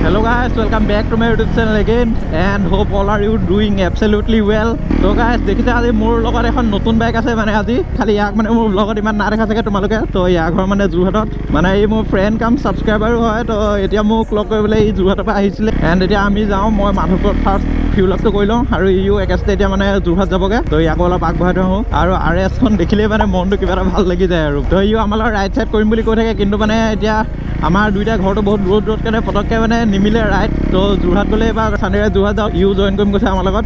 Hello guys, welcome back to my YouTube channel again and hope all are you doing absolutely well. So guys, দেখিছে আজি মোৰ লগত এখন নতুন bike আছে মানে আজি খালি ইয়াক মানে মোৰ ব্লগত ইমান না দেখা চাগে তোমালোকে তো ইয়াৰ ঘৰ মানে যোৰহাটত মানে এই মোৰ ফ্ৰেণ্ড কাম ছাবস্ক্ৰাইবাৰো হয় তো এতিয়া মোক লগ কৰিবলৈ এই যোৰহাটৰ পৰা আহিছিলে এণ্ড এতিয়া আমি যাওঁ মই মাধৱপুৰত ফাৰ্ষ্ট ফিউলকটো কৰি লওঁ আৰু ইও একেষ্টে এতিয়া মানে যোৰহাট যাবগৈ তো ইয়াকো অলপ আগবঢ়াই থৈ আহোঁ আৰু RS-খন দেখিলেই মানে মনটো কিবা এটা ভাল লাগি যায় আৰু তো ইও আমাৰ লগত ৰাইড চাইড কৰিম বুলি কৈ থাকে কিন্তু মানে এতিয়া আমাৰ দুইটা ঘৰটো বহুত দূৰত কাৰণে পটককৈ মানে নিমিলে ৰাইড তো যোৰহাট গ'লে এবাৰ চানডে যোৰহাট যাওঁ ইও জইন কৰিম কৈছে আমাৰ লগত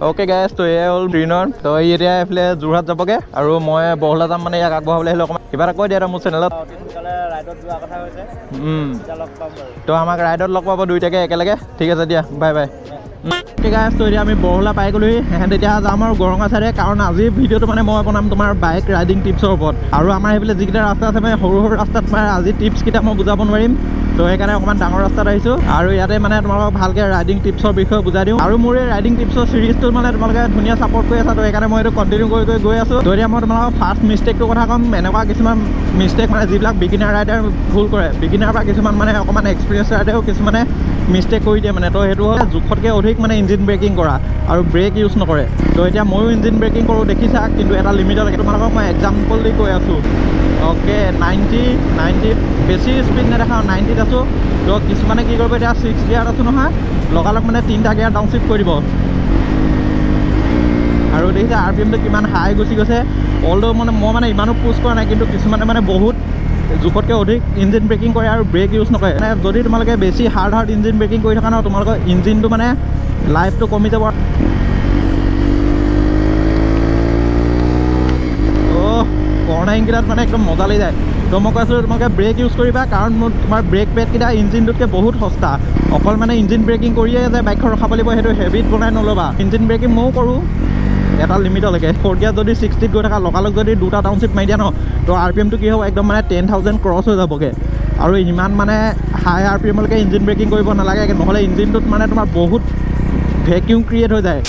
অ'কে গাইজ তো এয়া হ'ল গ্ৰীণৰ তো ই এতিয়া এইফালে যোৰহাট যাবগৈ আৰু মই বহলা যাম মানে ইয়াক আগবঢ়াবলৈ আহিলোঁ অকণমান কিবা এটা কৈ দিয়া মোৰ চেনেলত তো আমাক ৰাইডত লগ পাব দুইটাকে একেলগে ঠিক আছে দিয়া বাই বাই গাইজ তো এতিয়া আমি বৰহলা পাই গ'লোহি সিহঁতে এতিয়া যাম আৰু গৰঙা চাইডে কাৰণ আজি ভিডিঅ'টো মানে মই বনাম তোমাৰ বাইক ৰাইডিং টিপছৰ ওপৰত আৰু আমাৰ সেইফালে যিকেইটা ৰাস্তা আছে মানে সৰু সৰু ৰাস্তাত মানে আজি টিপছকেইটা মই বুজাব নোৱাৰিম তো সেইকাৰণে অকণমান ডাঙৰ ৰাস্তাত আহিছোঁ আৰু ইয়াতে মানে তোমালোকক ভালকৈ ৰাইডিং টিপছৰ বিষয়ে বুজাই দিওঁ আৰু মোৰ এই ৰাইডিং টিপছৰ চিৰিজটো মানে তোমালোকে ধুনীয়া ছাপৰ্ট কৰি আছা তো সেইকাৰণে মই এইটো কণ্টিনিউ কৰি গৈ আছোঁ তো এতিয়া মই তোমালোকক ফাৰ্ষ্ট মিষ্টেকটোৰ কথা ক'ম এনেকুৱা কিছুমান মিষ্টেক মানে যিবিলাক বিগিনাৰ ৰাইডাৰ ভুল কৰে বিগিনাৰৰ পৰা কিছুমান মানে অকণমান এক্সপিৰিয়েঞ্চ ৰাইডাৰেও কিছুমানে মিষ্টেক কৰি দিয়ে মানে তো সেইটো হ'ল জোখতকৈ অধিক মানে ইঞ্জিন ব্ৰেকিং কৰা আৰু ব্ৰেক ইউজ নকৰে তো এতিয়া ময়ো ইঞ্জিন ব্ৰেকিং কৰোঁ দেখিছা কিন্তু এটা লিমিটলৈকে তোমালোকক মই এক্সাম্পল দি কৈ আছোঁ অ'কে 90 বেছি স্পীড নেদেখাওঁ 90ত আছোঁ তো কিছুমানে কি কৰিব এতিয়া 6 গিয়াৰত আছোঁ নহয় লগালগ মানে 3টা গিয়াৰ ডাউন শ্বিফ্ট কৰি দিব আৰু দেখিছে RPMটো কিমান হাই গুচি গৈছে অলদো মানে মই মানে ইমানো পুছ কৰা নাই কিন্তু কিছুমানে মানে বহুত জোখতকৈ অধিক ইঞ্জিন ব্ৰেকিং কৰে আৰু ব্ৰেক ইউজ নকৰে মানে যদি তোমালোকে বেছি হাৰ্ড ইঞ্জিন ব্ৰেকিং কৰি থকা ন তোমালোকৰ ইঞ্জিনটো মানে লাইফটো কমি যাব কৰ্ণাৰিংকেইটাত মানে একদম মজা লাগি যায় তো মই কৈছোঁ তোমালোকে ব্ৰেক ইউজ কৰিবা কাৰণ মোৰ তোমাৰ ব্ৰেক পেডকেইটা ইঞ্জিনটোতকৈ বহুত সস্তা অকল মানে ইঞ্জিন ব্ৰেকিং কৰিয়ে যে বাইকখন ৰখাব লাগিব সেইটো হেবিট বনাই নল'বা ইঞ্জিন ব্ৰেকিং ময়ো কৰোঁ এটা লিমিটলৈকে 4th গিয়াৰত যদি 60ত গৈ থকা লগালগ যদি 2টা ডাউনশ্বিফ্ট মাৰি দিয়া ন তো RPMটো কি হ'ব একদম মানে 10,000 ক্ৰছ হৈ যাবগৈ আৰু ইমান মানে হাই RPMলৈকে ইঞ্জিন ব্ৰেকিং কৰিব নালাগে নহ'লে ইঞ্জিনটোত মানে তোমাৰ বহুত ভেকিউম ক্ৰিয়েট হৈ যায়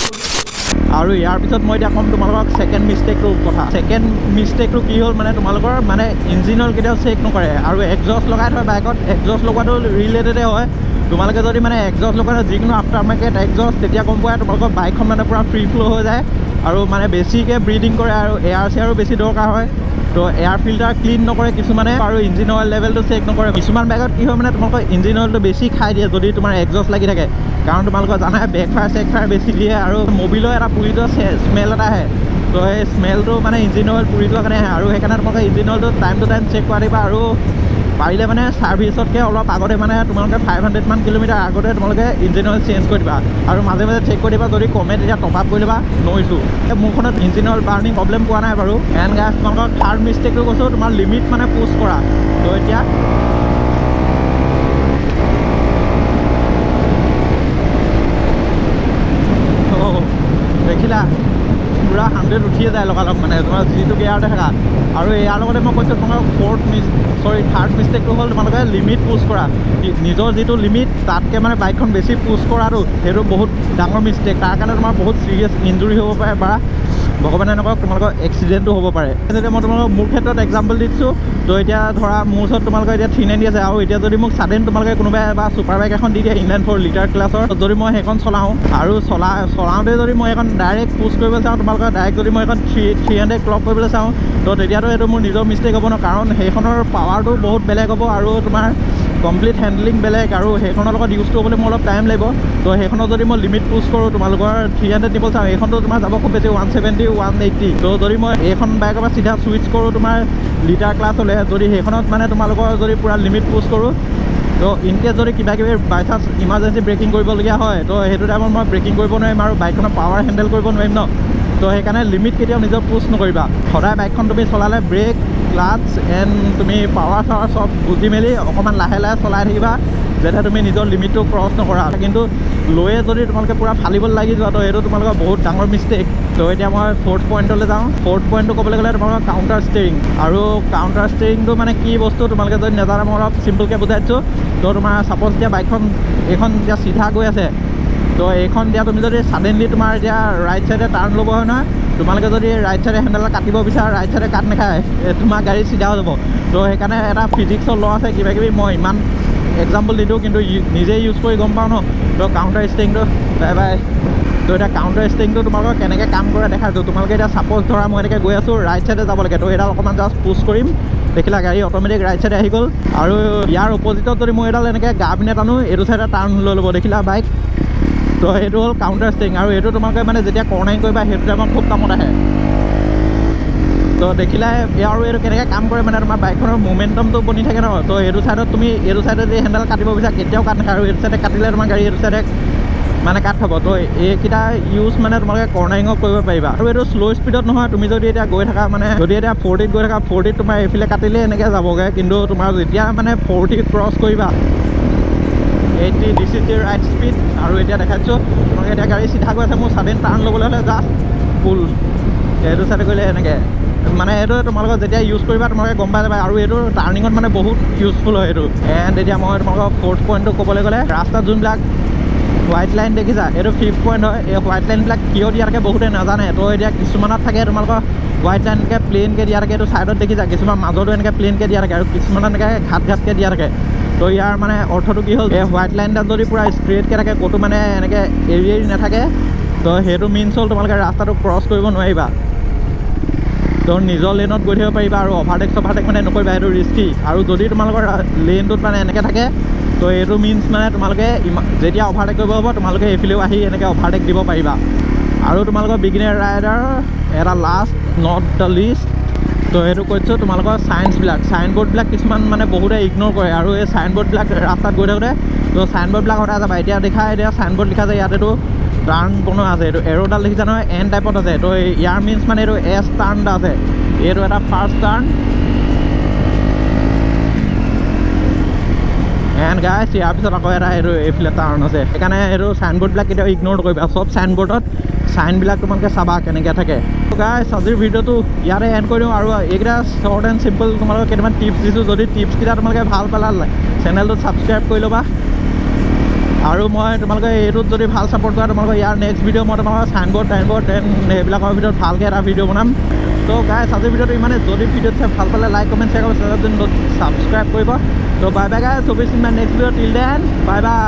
আৰু ইয়াৰ পিছত মই এতিয়া ক'ম তোমালোকক ছেকেণ্ড মিষ্টেকটোৰ কথা ছেকেণ্ড মিষ্টেকটো কি হ'ল মানে তোমালোকৰ মানে ইঞ্জিন অইল কেতিয়াও চেক নকৰে আৰু এক্সজষ্ট লগাই থয় বাইকত এক্সজষ্ট লগোৱাটো ৰিলেটেডে হয় তোমালোকে যদি মানে এক্সজষ্ট লগোৱা যিকোনো আফটাৰ মাৰ্কেট এক্সজষ্ট তেতিয়া গম পোৱা তোমালোকৰ বাইকখন মানে পূৰা ফ্ৰী ফ্ল' হৈ যায় আৰু মানে বেছিকৈ ব্ৰিডিং কৰে আৰু এয়াৰ চেয়াৰো বেছি দৰকাৰ হয় তো এয়াৰ ফিল্টাৰ ক্লিন নকৰে কিছুমানে আৰু ইঞ্জিন অইল লেভেলটো চেক নকৰে কিছুমান বাইকত কি হয় মানে তোমালোকৰ ইঞ্জিন অইলটো বেছি খাই দিয়ে যদি তোমাৰ এক্সজষ্ট লাগি থাকে কাৰণ তোমালোকৰ জানাই বেকফায়াৰ চেকফায়াৰ বেছি দিয়ে আৰু মবিলৰ এটা পুৰি যোৱা স্মেল এটা আহে তো সেই স্মেলটো মানে ইঞ্জিন অইল পুৰি যোৱাৰ কাৰণে আহে আৰু সেইকাৰণে তোমালোকে ইঞ্জিন অইলটো টাইম টু টাইম চেক কৰা দিবা আৰু পাৰিলে মানে ছাৰ্ভিচতকৈ অলপ আগতে মানে তোমালোকে 500 মান কিলোমিটাৰ আগতে তোমালোকে ইঞ্জিন অইল চেঞ্জ কৰি দিবা আৰু মাজে মাজে চেক কৰি দিবা যদি কমে তেতিয়া টপ আপ কৰি দিবা নৈছোঁ মোৰখনত ইঞ্জিন অইল বাৰ্ণিং প্ৰব্লেম পোৱা নাই বাৰু এণ্ড গাছ তোমালোকৰ থাৰ্ড মিষ্টেকটো কৈছোঁ তোমাৰ লিমিট মানে পুছ কৰা তো এতিয়া দেখিলা পূৰা 100 উঠিয়ে যায় লগালগ মানে তোমাৰ যিটো গিয়াৰতে থাকা আৰু ইয়াৰ লগতে মই কৈছোঁ তোমালোকৰ থাৰ্ড মিষ্টেকটো হ'ল তোমালোকে লিমিট পুছ কৰা নিজৰ যিটো লিমিট তাতকৈ মানে বাইকখন বেছি পুছ কৰাটো সেইটো বহুত ডাঙৰ মিষ্টেক তাৰ কাৰণে তোমাৰ বহুত চিৰিয়াছ ইঞ্জুৰি হ'ব পাৰে বা ভগৱানে নকওক তোমালোকৰ এক্সিডেণ্টো হ'ব পাৰে যেতিয়া মই তোমালোকক মোৰ ক্ষেত্ৰত এক্সাম্পল দি দিছোঁ তো এতিয়া ধৰা মোৰ ওচৰত তোমালোকৰ এতিয়া 390 আছে আৰু এতিয়া যদি মোক ছাডেন তোমালোকে কোনোবাই বা ছুপাৰ বাইক এখন দি দিয়ে ইনলাইন 4 লিটাৰ ক্লাছৰ যদি মই সেইখন চলাওঁ আৰু চলাওঁতে যদি মই এখন ডাইৰেক্ট পুছ কৰিবলৈ চাওঁ তোমালোকৰ ডাইৰেক্ট যদি মই এখন 300 ক্লক কৰিবলৈ চাওঁ তো তেতিয়াতো এইটো মোৰ নিজৰ মিষ্টেক হ'ব ন কাৰণ সেইখনৰ পাৱাৰটো বহুত বেলেগ হ'ব আৰু তোমাৰ কমপ্লিট হেণ্ডলিং বেলেগ আৰু সেইখনৰ লগত ইউজ কৰিবলৈ মোৰ অলপ টাইম লাগিব তো সেইখনত যদি মই লিমিট পুছ কৰোঁ তোমালোকৰ 300 নিবল চাওঁ এইখনটো তোমাৰ যাব খুব বেছি 170 180 তো যদি মই এইখন বাইকৰ পৰা চিধা ছুইচ কৰোঁ তোমাৰ লিটাৰ ক্লাছ হ'লে যদি সেইখনত মানে তোমালোকৰ যদি পূৰা লিমিট পুছ কৰোঁ তো ইনকেছ যদি কিবা কিবি বাই চান্স ইমাৰ্জেঞ্চি ব্ৰেকিং কৰিবলগীয়া হয় তো সেইটো টাইমত মই ব্ৰেকিং কৰিব নোৱাৰিম আৰু বাইকখনৰ পাৱাৰ হেণ্ডেল কৰিব নোৱাৰিম ন তো সেইকাৰণে লিমিট কেতিয়াও নিজৰ পুছ নকৰিবা সদায় বাইকখন তুমি চলালে ব্ৰেক ক্লাটছ এণ্ড তুমি পাৱাৰ চাৱাৰ চব বুজি মেলি অকণমান লাহে লাহে চলাই থাকিবা যাতে তুমি নিজৰ লিমিটটো ক্ৰছ নকৰা কিন্তু লৈয়ে যদি তোমালোকে পূৰা ফালিবলৈ লাগি যোৱা তো সেইটো তোমালোকৰ বহুত ডাঙৰ মিষ্টেক তো এতিয়া মই 4th পইণ্টলৈ যাওঁ 4th পইণ্টটো ক'বলৈ গ'লে তোমালোকৰ কাউণ্টাৰ ষ্টিয়াৰিং আৰু কাউণ্টাৰ ষ্টিয়াৰিংটো মানে কি বস্তু তোমালোকে যদি নাজানে মই অলপ চিম্পলকৈ বুজাই দিছোঁ তো তোমাৰ ছাপ'জ এতিয়া বাইকখন এইখন এতিয়া চিধা গৈ আছে তো এইখন এতিয়া তুমি যদি ছাডেনলি তোমাৰ এতিয়া ৰাইট ছাইডে টাৰ্ণ ল'ব হয় নহয় তোমালোকে যদি ৰাইট ছাইডে হেণ্ডেল কাটিব বিচাৰা ৰাইট ছাইডে কাট নাখায় তোমাৰ গাড়ী চিধা হৈ যাব তো সেইকাৰণে এটা ফিজিক্সৰ ল আছে কিবাকিবি মই ইমান এক্সাম্পল নিদিওঁ কিন্তু নিজে ইউজ কৰি গম পাওঁ ন তো কাউণ্টাৰ ষ্টিংটো বাই বাই তো এতিয়া কাউণ্টাৰ ষ্টিংটো তোমালোকক কেনেকৈ কাম কৰে দেখাইছোঁ তোমালোকে এতিয়া ছাপ'জ ধৰা মই এনেকৈ গৈ আছোঁ ৰাইট ছাইডে যাব লাগে তো এডাল অকণমান জাষ্ট পুছ কৰিম দেখিলা গাড়ী অট'মেটিক ৰাইট ছাইডে আহি গ'ল আৰু ইয়াৰ অপজিটত যদি মই এডাল এনেকৈ গা পিনে টানো এইটো ছাইডে টাৰ্ণ লৈ ল'ব দেখিলা বাইক তো সেইটো হ'ল কাউণ্টাৰ ষ্টিং আৰু এইটো তোমালোকে মানে যেতিয়া কৰ্ণাৰিং কৰিবা সেইটো টাইমত খুব কামত আহে তো দেখিলাই আৰু এইটো কেনেকৈ কাম কৰে মানে তোমাৰ বাইকখনৰ মোমেণ্টামটো বনি থাকে ন তো এইটো ছাইডত তুমি এইটো ছাইডে যদি হেণ্ডেল কাটিব বিচাৰা কেতিয়াও কাট নাখায় আৰু এইটো ছাইডে কাটিলে তোমাৰ গাড়ী এইটো ছাইডে মানে কাট খাব তো এইকেইটা ইউজ মানে তোমালোকে কৰ্ণাৰিঙত কৰিব পাৰিবা আৰু এইটো শ্ল' স্পীডত নহয় তুমি যদি এতিয়া গৈ থাকা মানে যদি এতিয়া 40ত গৈ থাকা 40ত তোমাৰ এইফালে কাটিলে এনেকৈ যাবগৈ কিন্তু তোমাৰ যেতিয়া মানে 40 ক্ৰছ কৰিবা 80 দিছ ইজ ৰাইট স্পীড আৰু এতিয়া দেখাইছোঁ তোমালোকে এতিয়া গাড়ী চিধা গৈ আছে মোৰ ছাডেন টাৰ্ণ ল'বলৈ হ'লে জাষ্ট ফুল এইটো ছাইডে কৰিলে এনেকৈ মানে এইটো তোমালোকক যেতিয়া ইউজ কৰিবা তোমালোকে গম পাই যাবা আৰু এইটো টাৰ্ণিঙত মানে বহুত ইউজফুল হয় এইটো এণ্ড এতিয়া মই তোমালোকক 4th পইণ্টটো ক'বলৈ গ'লে ৰাস্তাত যোনবিলাক হোৱাইট লাইন দেখিছা এইটো 5th পইণ্ট হয় এই হোৱাইট লাইনবিলাক কিয় দিয়া থাকে বহুতে নাজানে তো এতিয়া কিছুমানত থাকে তোমালোকৰ হোৱাইট লাইন এনেকৈ প্লেইনকৈ দিয়া থাকে এইটো ছাইডত দেখিছা কিছুমান মাজতো এনেকৈ প্লেইনকৈ দিয়া থাকে আৰু কিছুমানত এনেকৈ ঘাটকৈ দিয়া থাকে তো ইয়াৰ মানে অৰ্থটো কি হ'ল এই হোৱাইট লাইনডাল যদি পূৰা ষ্ট্ৰেইটকৈ থাকে ক'তো মানে এনেকৈ এৰি নাথাকে তো সেইটো মিনছ হ'ল তোমালোকে ৰাস্তাটো ক্ৰছ কৰিব নোৱাৰিবা তো নিজৰ লেনত গৈ থাকিব পাৰিবা আৰু অভাৰটেক মানে নকৰিবা সেইটো ৰিস্কি আৰু যদি তোমালোকৰ লেনটোত মানে এনেকৈ থাকে তো এইটো মিনছ মানে তোমালোকে যেতিয়া অভাৰটেক কৰিব হ'ব তোমালোকে এইফালেও আহি এনেকৈ অভাৰটেক দিব পাৰিবা আৰু তোমালোকৰ বিগিনাৰ ৰাইডাৰ এটা লাষ্ট নট দ্য লিষ্ট তো সেইটো কৈছোঁ তোমালোকৰ চাইনবৰ্ডবিলাক কিছুমান মানে বহুতে ইগন'ৰ কৰে আৰু এই চাইনবৰ্ডবিলাক ৰাস্তাত গৈ থাকোঁতে তো চাইনবৰ্ডবিলাক হঠাৎ যাবা এতিয়া চাইনবৰ্ড লিখা যায় ইয়াত এইটো টাৰ্ণ বনোৱা আছে এইটো এৰ'ডাল দেখিছা নহয় এন টাইপত আছে তো ইয়াৰ মিনছ মানে এইটো এছ টাৰ্ণ এটা আছে এইটো এটা ফাৰ্ষ্ট টাৰ্ণ এণ্ড গাইছ ইয়াৰ পিছত আকৌ এটা এইটো এইফালে টাৰ্ণ আছে সেইকাৰণে এইটো চাইনবৰ্ডবিলাক কেতিয়াও ইগন'ৰ নকৰিবা চব চাইনবৰ্ডত চাইনবিলাক তোমালোকে চাবা কেনেকৈ থাকে গাইছ আজিৰ ভিডিঅ'টো ইয়াতে এণ্ড কৰি দিওঁ আৰু এইকেইটা শ্বৰ্ট এণ্ড চিম্পল তোমালোকক কেইটামান টিপছ দিছোঁ যদি টিপছকেইটা তোমালোকে ভাল পালা চেনেলটোত ছাবস্ক্ৰাইব কৰি ল'বা আৰু মই তোমালোকে এইটোত যদি ভাল ছাপোৰ্ট কৰা তোমালোকে ইয়াৰ নেক্সট ভিডিঅ' মই তোমালোকৰ চাইনবৰ্ড সেইবিলাকৰ ভিতৰত ভালকৈ এটা ভিডিঅ' বনাম তো গাইছ আজিৰ ভিডিঅ'টো ইমানে যদি ভিডিঅ'ত চাই ভাল পালে লাইক কমেণ্ট শ্বেয়াৰ কৰিব চেনেলটো ছাবস্ক্ৰাইব কৰিব তো bye bye guys next video' till then bye বাই